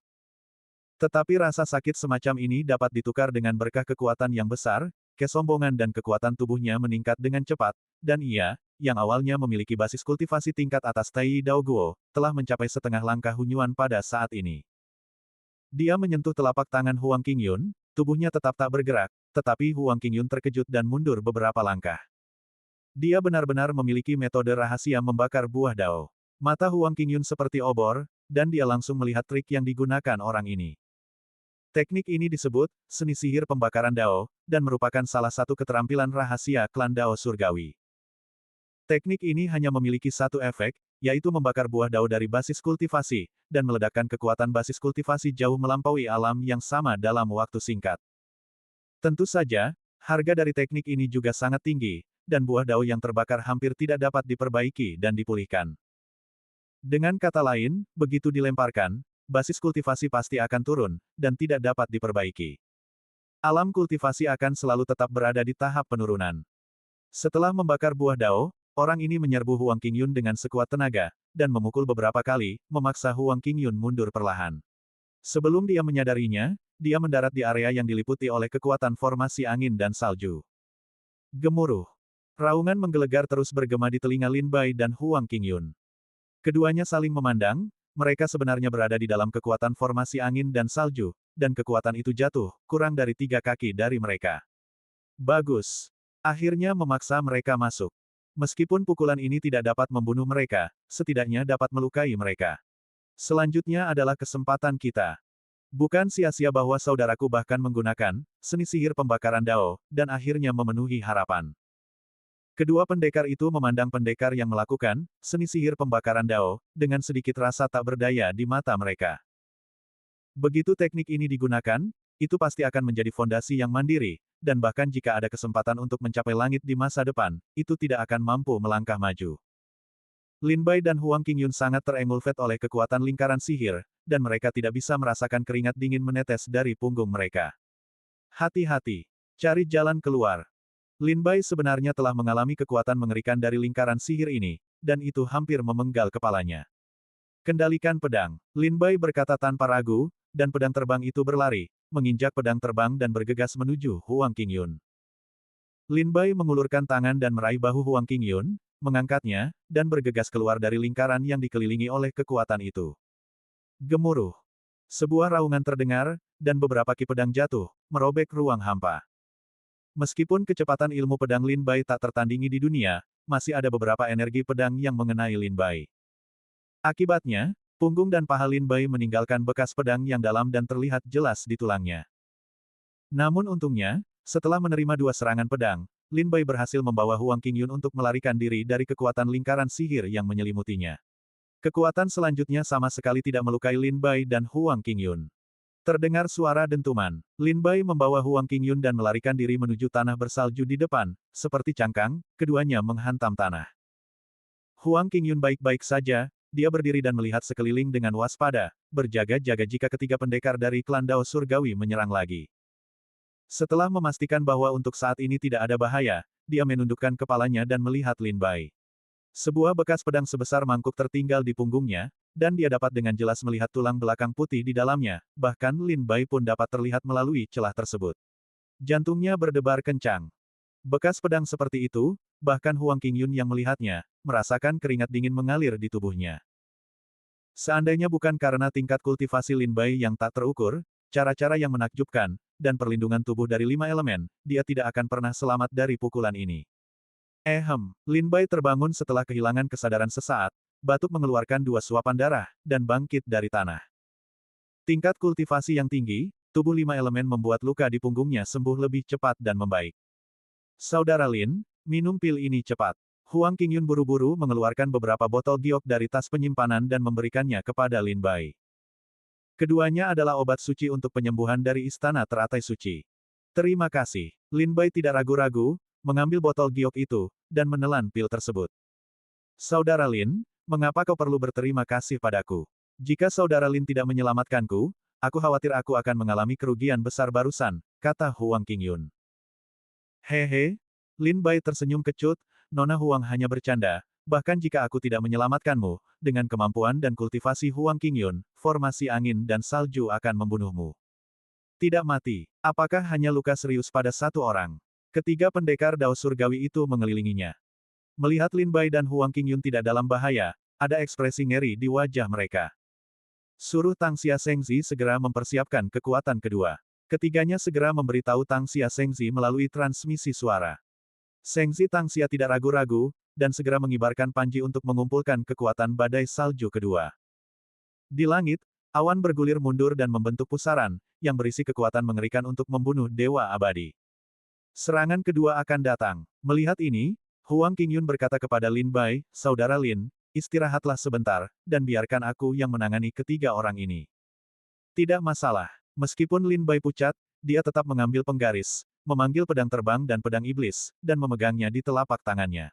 Tetapi rasa sakit semacam ini dapat ditukar dengan berkah kekuatan yang besar, kesombongan dan kekuatan tubuhnya meningkat dengan cepat, dan ia, yang awalnya memiliki basis kultivasi tingkat atas Tai Dao Guo, telah mencapai setengah langkah Hunyuan pada saat ini. Dia menyentuh telapak tangan Huang Qingyun, tubuhnya tetap tak bergerak, tetapi Huang Qingyun terkejut dan mundur beberapa langkah. Dia benar-benar memiliki metode rahasia membakar buah Dao. Mata Huang Qingyun seperti obor, dan dia langsung melihat trik yang digunakan orang ini. Teknik ini disebut seni sihir pembakaran Dao, dan merupakan salah satu keterampilan rahasia klan Dao Surgawi. Teknik ini hanya memiliki satu efek, yaitu membakar buah Dao dari basis kultivasi, dan meledakkan kekuatan basis kultivasi jauh melampaui alam yang sama dalam waktu singkat. Tentu saja, harga dari teknik ini juga sangat tinggi, dan buah Dao yang terbakar hampir tidak dapat diperbaiki dan dipulihkan. Dengan kata lain, begitu dilemparkan, basis kultivasi pasti akan turun, dan tidak dapat diperbaiki. Alam kultivasi akan selalu tetap berada di tahap penurunan. Setelah membakar buah Dao, orang ini menyerbu Huang Qingyun dengan sekuat tenaga, dan memukul beberapa kali, memaksa Huang Qingyun mundur perlahan. Sebelum dia menyadarinya, dia mendarat di area yang diliputi oleh kekuatan formasi angin dan salju. Gemuruh. Raungan menggelegar terus bergema di telinga Lin Bai dan Huang Qingyun. Keduanya saling memandang, mereka sebenarnya berada di dalam kekuatan formasi angin dan salju, dan kekuatan itu jatuh, kurang dari 3 kaki dari mereka. Bagus. Akhirnya memaksa mereka masuk. Meskipun pukulan ini tidak dapat membunuh mereka, setidaknya dapat melukai mereka. Selanjutnya adalah kesempatan kita. Bukan sia-sia bahwa saudaraku bahkan menggunakan seni sihir pembakaran Dao, dan akhirnya memenuhi harapan. Kedua pendekar itu memandang pendekar yang melakukan seni sihir pembakaran Dao, dengan sedikit rasa tak berdaya di mata mereka. Begitu teknik ini digunakan, itu pasti akan menjadi fondasi yang mandiri, dan bahkan jika ada kesempatan untuk mencapai langit di masa depan, itu tidak akan mampu melangkah maju. Lin Bai dan Huang Qingyun sangat terengulfet oleh kekuatan lingkaran sihir, dan mereka tidak bisa merasakan keringat dingin menetes dari punggung mereka. Hati-hati. Cari jalan keluar. Lin Bai sebenarnya telah mengalami kekuatan mengerikan dari lingkaran sihir ini, dan itu hampir memenggal kepalanya. Kendalikan pedang. Lin Bai berkata tanpa ragu, dan pedang terbang itu berlari, menginjak pedang terbang dan bergegas menuju Huang Qingyun. Lin Bai mengulurkan tangan dan meraih bahu Huang Qingyun, mengangkatnya, dan bergegas keluar dari lingkaran yang dikelilingi oleh kekuatan itu. Gemuruh. Sebuah raungan terdengar, dan beberapa ki pedang jatuh, merobek ruang hampa. Meskipun kecepatan ilmu pedang Lin Bai tak tertandingi di dunia, masih ada beberapa energi pedang yang mengenai Lin Bai. Akibatnya, punggung dan paha Lin Bai meninggalkan bekas pedang yang dalam dan terlihat jelas di tulangnya. Namun untungnya, setelah menerima 2 serangan pedang, Lin Bai berhasil membawa Huang Qingyun untuk melarikan diri dari kekuatan lingkaran sihir yang menyelimutinya. Kekuatan selanjutnya sama sekali tidak melukai Lin Bai dan Huang Qingyun. Terdengar suara dentuman. Lin Bai membawa Huang Qingyun dan melarikan diri menuju tanah bersalju di depan, seperti cangkang, keduanya menghantam tanah. Huang Qingyun baik-baik saja, dia berdiri dan melihat sekeliling dengan waspada, berjaga-jaga jika ketiga pendekar dari klan Dao Surgawi menyerang lagi. Setelah memastikan bahwa untuk saat ini tidak ada bahaya, dia menundukkan kepalanya dan melihat Lin Bai. Sebuah bekas pedang sebesar mangkuk tertinggal di punggungnya, dan dia dapat dengan jelas melihat tulang belakang putih di dalamnya, bahkan Lin Bai pun dapat terlihat melalui celah tersebut. Jantungnya berdebar kencang. Bekas pedang seperti itu, bahkan Huang Qingyun yang melihatnya, merasakan keringat dingin mengalir di tubuhnya. Seandainya bukan karena tingkat kultivasi Lin Bai yang tak terukur, cara-cara yang menakjubkan, dan perlindungan tubuh dari 5 elemen, dia tidak akan pernah selamat dari pukulan ini. Lin Bai terbangun setelah kehilangan kesadaran sesaat, batuk mengeluarkan 2 suapan darah, dan bangkit dari tanah. Tingkat kultivasi yang tinggi, tubuh 5 elemen membuat luka di punggungnya sembuh lebih cepat dan membaik. Saudara Lin, minum pil ini cepat. Huang Qingyun buru-buru mengeluarkan beberapa botol giok dari tas penyimpanan dan memberikannya kepada Lin Bai. Keduanya adalah obat suci untuk penyembuhan dari istana teratai suci. Terima kasih. Lin Bai tidak ragu-ragu, mengambil botol giok itu, dan menelan pil tersebut. Saudara Lin, mengapa kau perlu berterima kasih padaku? Jika saudara Lin tidak menyelamatkanku, aku khawatir aku akan mengalami kerugian besar barusan, kata Huang Qingyun. Hehe, Lin Bai tersenyum kecut, Nona Huang hanya bercanda, bahkan jika aku tidak menyelamatkanmu, dengan kemampuan dan kultivasi Huang Qingyun, formasi angin dan salju akan membunuhmu. Tidak mati, apakah hanya luka serius pada satu orang? Ketiga pendekar Dao Surgawi itu mengelilinginya. Melihat Lin Bai dan Huang Qingyun tidak dalam bahaya, ada ekspresi ngeri di wajah mereka. Suruh Tang Xia Shengzi segera mempersiapkan kekuatan kedua. Ketiganya segera memberitahu Tang Xia Shengzi melalui transmisi suara. Shengzi Tang Xia tidak ragu-ragu, dan segera mengibarkan panji untuk mengumpulkan kekuatan badai salju kedua. Di langit, awan bergulir mundur dan membentuk pusaran, yang berisi kekuatan mengerikan untuk membunuh Dewa Abadi. Serangan kedua akan datang. Melihat ini, Huang Qingyun berkata kepada Lin Bai, Saudara Lin, istirahatlah sebentar, dan biarkan aku yang menangani ketiga orang ini. Tidak masalah. Meskipun Lin Bai pucat, dia tetap mengambil penggaris, memanggil pedang terbang dan pedang iblis, dan memegangnya di telapak tangannya.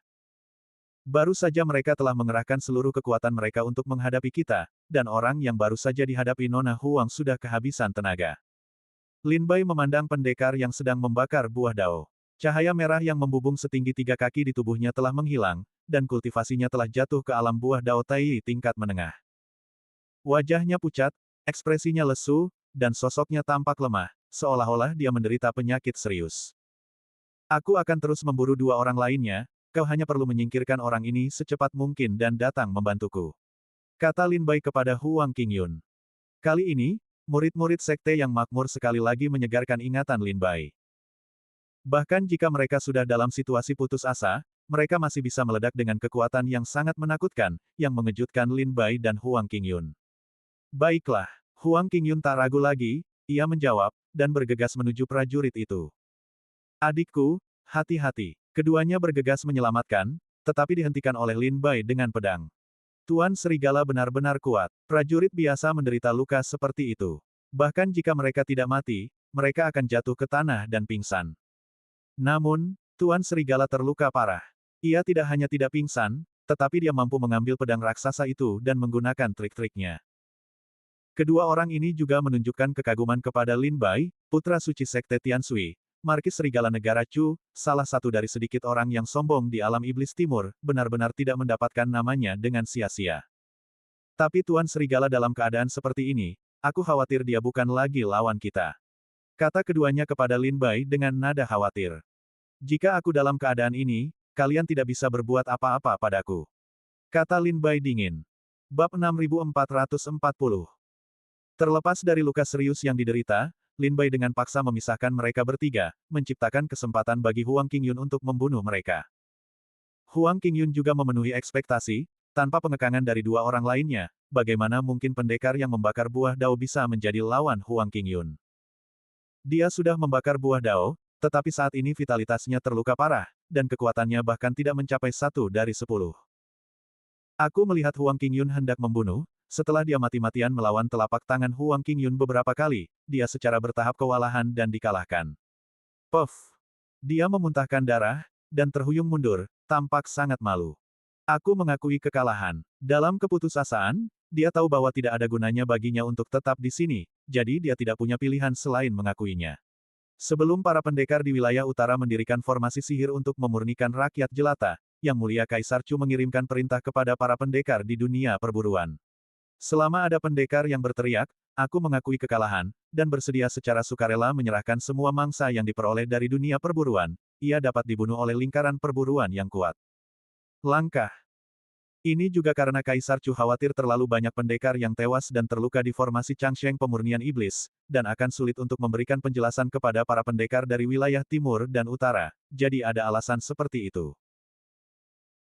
Baru saja mereka telah mengerahkan seluruh kekuatan mereka untuk menghadapi kita, dan orang yang baru saja dihadapi Nona Huang sudah kehabisan tenaga. Lin Bai memandang pendekar yang sedang membakar buah dao. Cahaya merah yang membubung setinggi 3 kaki di tubuhnya telah menghilang, dan kultivasinya telah jatuh ke alam buah dao Tai tingkat menengah. Wajahnya pucat, ekspresinya lesu, dan sosoknya tampak lemah, seolah-olah dia menderita penyakit serius. Aku akan terus memburu 2 orang lainnya, kau hanya perlu menyingkirkan orang ini secepat mungkin dan datang membantuku. Kata Lin Bai kepada Huang Qingyun. Kali ini, murid-murid sekte yang makmur sekali lagi menyegarkan ingatan Lin Bai. Bahkan jika mereka sudah dalam situasi putus asa, mereka masih bisa meledak dengan kekuatan yang sangat menakutkan, yang mengejutkan Lin Bai dan Huang Qingyun. Baiklah, Huang Qingyun tak ragu lagi, ia menjawab, dan bergegas menuju prajurit itu. Adikku, hati-hati. Keduanya bergegas menyelamatkan, tetapi dihentikan oleh Lin Bai dengan pedang. Tuan Serigala benar-benar kuat. Prajurit biasa menderita luka seperti itu. Bahkan jika mereka tidak mati, mereka akan jatuh ke tanah dan pingsan. Namun, Tuan Serigala terluka parah. Ia tidak hanya tidak pingsan, tetapi dia mampu mengambil pedang raksasa itu dan menggunakan trik-triknya. Kedua orang ini juga menunjukkan kekaguman kepada Lin Bai, putra suci sekte Tianshui, Markis Serigala Negara Chu, salah satu dari sedikit orang yang sombong di alam iblis timur, benar-benar tidak mendapatkan namanya dengan sia-sia. Tapi Tuan Serigala dalam keadaan seperti ini, aku khawatir dia bukan lagi lawan kita. Kata keduanya kepada Lin Bai dengan nada khawatir. Jika aku dalam keadaan ini, kalian tidak bisa berbuat apa-apa padaku. Kata Lin Bai dingin. Bab 6440. Terlepas dari luka serius yang diderita, Lin Bai dengan paksa memisahkan mereka bertiga, menciptakan kesempatan bagi Huang Qingyun untuk membunuh mereka. Huang Qingyun juga memenuhi ekspektasi, tanpa pengekangan dari 2 orang lainnya, bagaimana mungkin pendekar yang membakar buah dao bisa menjadi lawan Huang Qingyun. Dia sudah membakar buah dao, tetapi saat ini vitalitasnya terluka parah, dan kekuatannya bahkan tidak mencapai 1 dari 10. Aku melihat Huang Qingyun hendak membunuh. Setelah dia mati-matian melawan telapak tangan Huang Qingyun beberapa kali, dia secara bertahap kewalahan dan dikalahkan. Puff! Dia memuntahkan darah, dan terhuyung mundur, tampak sangat malu. Aku mengakui kekalahan. Dalam keputusasaan, dia tahu bahwa tidak ada gunanya baginya untuk tetap di sini, jadi dia tidak punya pilihan selain mengakuinya. Sebelum para pendekar di wilayah utara mendirikan formasi sihir untuk memurnikan rakyat jelata, Yang Mulia Kaisar Chu mengirimkan perintah kepada para pendekar di dunia perburuan. Selama ada pendekar yang berteriak, aku mengakui kekalahan, dan bersedia secara sukarela menyerahkan semua mangsa yang diperoleh dari dunia perburuan. Ia dapat dibunuh oleh lingkaran perburuan yang kuat. Langkah ini juga karena Kaisar Chu khawatir terlalu banyak pendekar yang tewas dan terluka di formasi Changsheng Pemurnian Iblis, dan akan sulit untuk memberikan penjelasan kepada para pendekar dari wilayah timur dan utara, jadi ada alasan seperti itu.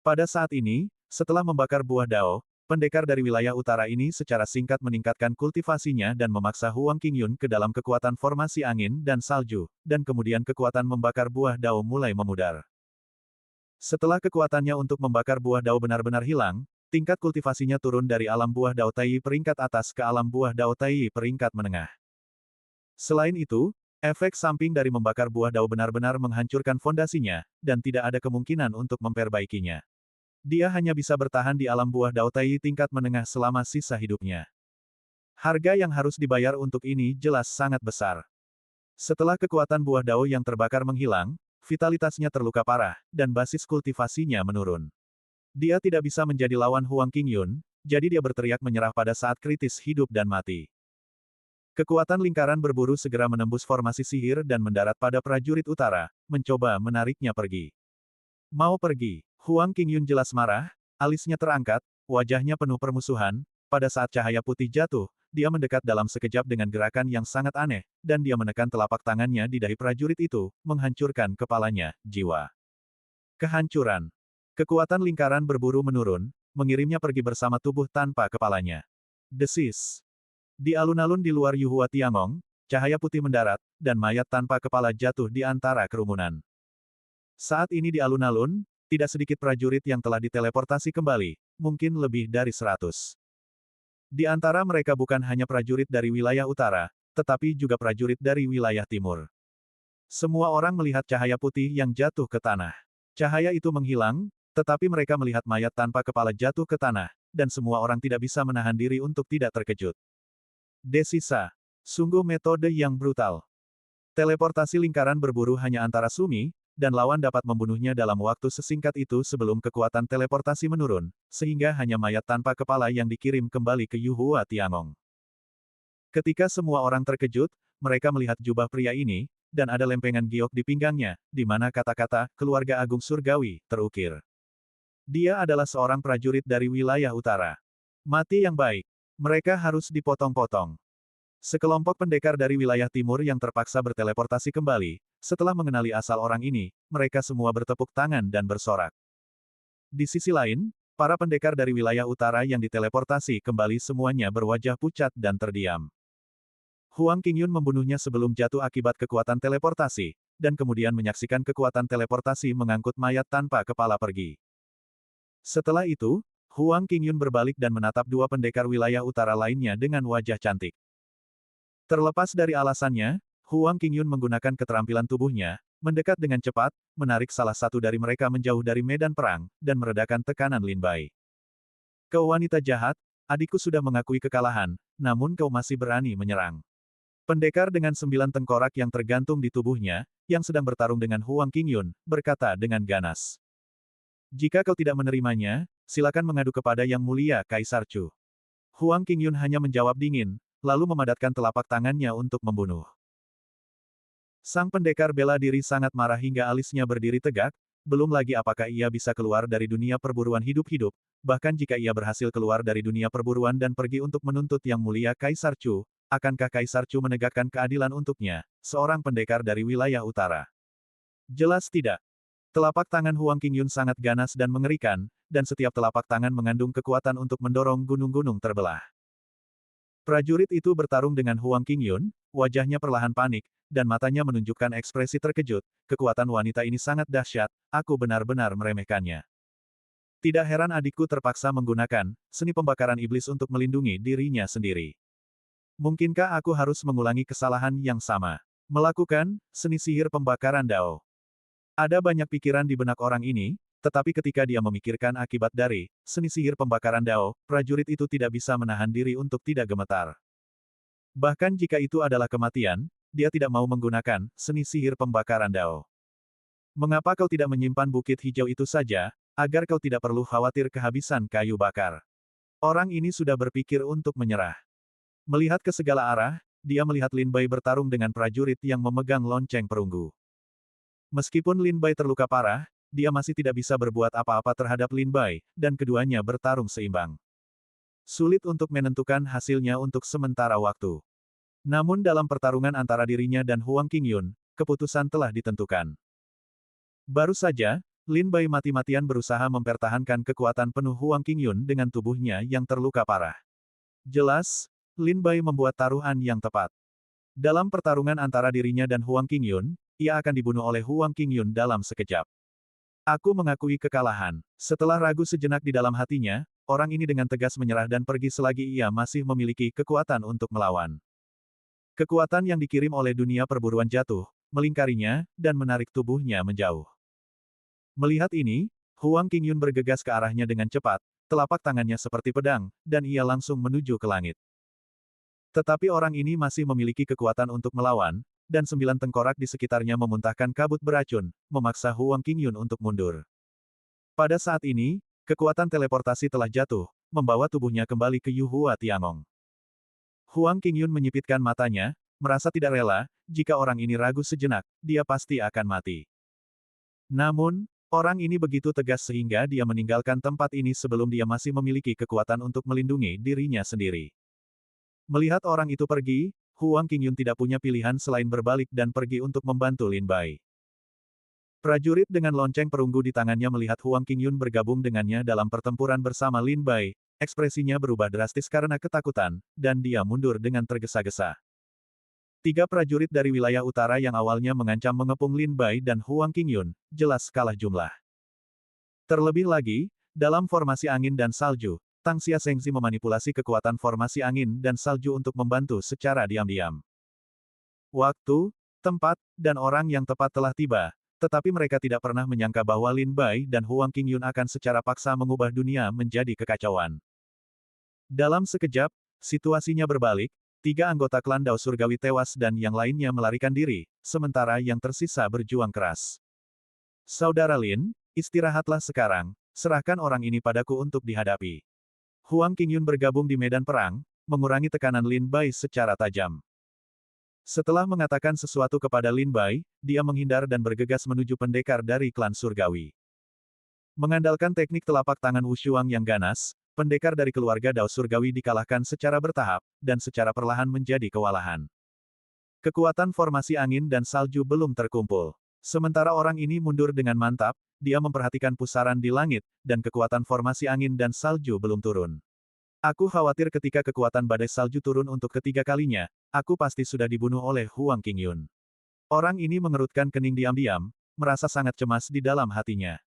Pada saat ini, setelah membakar buah dao, pendekar dari wilayah utara ini secara singkat meningkatkan kultivasinya dan memaksa Huang Qingyun ke dalam kekuatan formasi angin dan salju, dan kemudian kekuatan membakar buah dao mulai memudar. Setelah kekuatannya untuk membakar buah dao benar-benar hilang, tingkat kultivasinya turun dari alam buah dao tai peringkat atas ke alam buah dao tai peringkat menengah. Selain itu, efek samping dari membakar buah dao benar-benar menghancurkan fondasinya, dan tidak ada kemungkinan untuk memperbaikinya. Dia hanya bisa bertahan di alam buah dao tai tingkat menengah selama sisa hidupnya. Harga yang harus dibayar untuk ini jelas sangat besar. Setelah kekuatan buah dao yang terbakar menghilang, vitalitasnya terluka parah, dan basis kultivasinya menurun. Dia tidak bisa menjadi lawan Huang Qingyun, jadi dia berteriak menyerah pada saat kritis hidup dan mati. Kekuatan lingkaran berburu segera menembus formasi sihir dan mendarat pada prajurit utara, mencoba menariknya pergi. Mau pergi? Huang Qingyun jelas marah, alisnya terangkat, wajahnya penuh permusuhan. Pada saat cahaya putih jatuh, dia mendekat dalam sekejap dengan gerakan yang sangat aneh, dan dia menekan telapak tangannya di dahi prajurit itu, menghancurkan kepalanya, jiwa. Kehancuran. Kekuatan lingkaran berburu menurun, mengirimnya pergi bersama tubuh tanpa kepalanya. Desis. Di alun-alun di luar Yuhua Tiangong, cahaya putih mendarat, dan mayat tanpa kepala jatuh di antara kerumunan. Saat ini di alun-alun, tidak sedikit prajurit yang telah diteleportasi kembali, mungkin lebih dari 100. Di antara mereka bukan hanya prajurit dari wilayah utara, tetapi juga prajurit dari wilayah timur. Semua orang melihat cahaya putih yang jatuh ke tanah. Cahaya itu menghilang, tetapi mereka melihat mayat tanpa kepala jatuh ke tanah, dan semua orang tidak bisa menahan diri untuk tidak terkejut. Desisa. Sungguh metode yang brutal. Teleportasi lingkaran berburu hanya antara Sumi, dan lawan dapat membunuhnya dalam waktu sesingkat itu sebelum kekuatan teleportasi menurun, sehingga hanya mayat tanpa kepala yang dikirim kembali ke Yuhua Tiangong. Ketika semua orang terkejut, mereka melihat jubah pria ini, dan ada lempengan giok di pinggangnya, di mana kata-kata "Keluarga Agung Surgawi" terukir. Dia adalah seorang prajurit dari wilayah utara. Mati yang baik. Mereka harus dipotong-potong. Sekelompok pendekar dari wilayah timur yang terpaksa berteleportasi kembali, setelah mengenali asal orang ini, mereka semua bertepuk tangan dan bersorak. Di sisi lain, para pendekar dari wilayah utara yang diteleportasi kembali semuanya berwajah pucat dan terdiam. Huang Qingyun membunuhnya sebelum jatuh akibat kekuatan teleportasi, dan kemudian menyaksikan kekuatan teleportasi mengangkut mayat tanpa kepala pergi. Setelah itu, Huang Qingyun berbalik dan menatap dua pendekar wilayah utara lainnya dengan wajah cantik. Terlepas dari alasannya, Huang Qingyun menggunakan keterampilan tubuhnya, mendekat dengan cepat, menarik salah satu dari mereka menjauh dari medan perang, dan meredakan tekanan Lin Bai. Kau wanita jahat, adikku sudah mengakui kekalahan, namun kau masih berani menyerang. Pendekar dengan 9 tengkorak yang tergantung di tubuhnya, yang sedang bertarung dengan Huang Qingyun, berkata dengan ganas. Jika kau tidak menerimanya, silakan mengadu kepada Yang Mulia Kaisar Chu. Huang Qingyun hanya menjawab dingin, lalu memadatkan telapak tangannya untuk membunuh. Sang pendekar bela diri sangat marah hingga alisnya berdiri tegak, belum lagi apakah ia bisa keluar dari dunia perburuan hidup-hidup, bahkan jika ia berhasil keluar dari dunia perburuan dan pergi untuk menuntut Yang Mulia Kaisar Chu, akankah Kaisar Chu menegakkan keadilan untuknya, seorang pendekar dari wilayah utara? Jelas tidak. Telapak tangan Huang Qingyun sangat ganas dan mengerikan, dan setiap telapak tangan mengandung kekuatan untuk mendorong gunung-gunung terbelah. Prajurit itu bertarung dengan Huang Qingyun, wajahnya perlahan panik, dan matanya menunjukkan ekspresi terkejut. Kekuatan wanita ini sangat dahsyat, aku benar-benar meremehkannya. Tidak heran adikku terpaksa menggunakan seni pembakaran iblis untuk melindungi dirinya sendiri. Mungkinkah aku harus mengulangi kesalahan yang sama? Melakukan seni sihir pembakaran dao. Ada banyak pikiran di benak orang ini, tetapi ketika dia memikirkan akibat dari seni sihir pembakaran dao, prajurit itu tidak bisa menahan diri untuk tidak gemetar. Bahkan jika itu adalah kematian, dia tidak mau menggunakan seni sihir pembakaran dao. Mengapa kau tidak menyimpan bukit hijau itu saja, agar kau tidak perlu khawatir kehabisan kayu bakar? Orang ini sudah berpikir untuk menyerah. Melihat ke segala arah, dia melihat Lin Bai bertarung dengan prajurit yang memegang lonceng perunggu. Meskipun Lin Bai terluka parah, dia masih tidak bisa berbuat apa-apa terhadap Lin Bai, dan keduanya bertarung seimbang. Sulit untuk menentukan hasilnya untuk sementara waktu. Namun dalam pertarungan antara dirinya dan Huang Qingyun, keputusan telah ditentukan. Baru saja, Lin Bai mati-matian berusaha mempertahankan kekuatan penuh Huang Qingyun dengan tubuhnya yang terluka parah. Jelas, Lin Bai membuat taruhan yang tepat. Dalam pertarungan antara dirinya dan Huang Qingyun, ia akan dibunuh oleh Huang Qingyun dalam sekejap. Aku mengakui kekalahan. Setelah ragu sejenak di dalam hatinya, orang ini dengan tegas menyerah dan pergi selagi ia masih memiliki kekuatan untuk melawan. Kekuatan yang dikirim oleh dunia perburuan jatuh, melingkarinya, dan menarik tubuhnya menjauh. Melihat ini, Huang Qingyun bergegas ke arahnya dengan cepat, telapak tangannya seperti pedang, dan ia langsung menuju ke langit. Tetapi orang ini masih memiliki kekuatan untuk melawan, dan 9 tengkorak di sekitarnya memuntahkan kabut beracun, memaksa Huang Qingyun untuk mundur. Pada saat ini, kekuatan teleportasi telah jatuh, membawa tubuhnya kembali ke Yuhua Tiangong. Huang Qingyun menyipitkan matanya, merasa tidak rela, jika orang ini ragu sejenak, dia pasti akan mati. Namun, orang ini begitu tegas sehingga dia meninggalkan tempat ini sebelum dia masih memiliki kekuatan untuk melindungi dirinya sendiri. Melihat orang itu pergi, Huang Qingyun tidak punya pilihan selain berbalik dan pergi untuk membantu Lin Bai. Prajurit dengan lonceng perunggu di tangannya melihat Huang Qingyun bergabung dengannya dalam pertempuran bersama Lin Bai, ekspresinya berubah drastis karena ketakutan, dan dia mundur dengan tergesa-gesa. 3 prajurit dari wilayah utara yang awalnya mengancam mengepung Lin Bai dan Huang Qingyun, jelas kalah jumlah. Terlebih lagi, dalam formasi angin dan salju, Tang Xia Shengzi memanipulasi kekuatan formasi angin dan salju untuk membantu secara diam-diam. Waktu, tempat, dan orang yang tepat telah tiba, tetapi mereka tidak pernah menyangka bahwa Lin Bai dan Huang Qingyun akan secara paksa mengubah dunia menjadi kekacauan. Dalam sekejap, situasinya berbalik, 3 anggota klan Dao Surgawi tewas dan yang lainnya melarikan diri, sementara yang tersisa berjuang keras. Saudara Lin, istirahatlah sekarang, serahkan orang ini padaku untuk dihadapi. Huang Qingyun bergabung di medan perang, mengurangi tekanan Lin Bai secara tajam. Setelah mengatakan sesuatu kepada Lin Bai, dia menghindar dan bergegas menuju pendekar dari klan Surgawi. Mengandalkan teknik telapak tangan Wushuang yang ganas, pendekar dari keluarga Dao Surgawi dikalahkan secara bertahap, dan secara perlahan menjadi kewalahan. Kekuatan formasi angin dan salju belum terkumpul. Sementara orang ini mundur dengan mantap, dia memperhatikan pusaran di langit, dan kekuatan formasi angin dan salju belum turun. Aku khawatir ketika kekuatan badai salju turun untuk ketiga kalinya, aku pasti sudah dibunuh oleh Huang Qingyun. Orang ini mengerutkan kening diam-diam, merasa sangat cemas di dalam hatinya.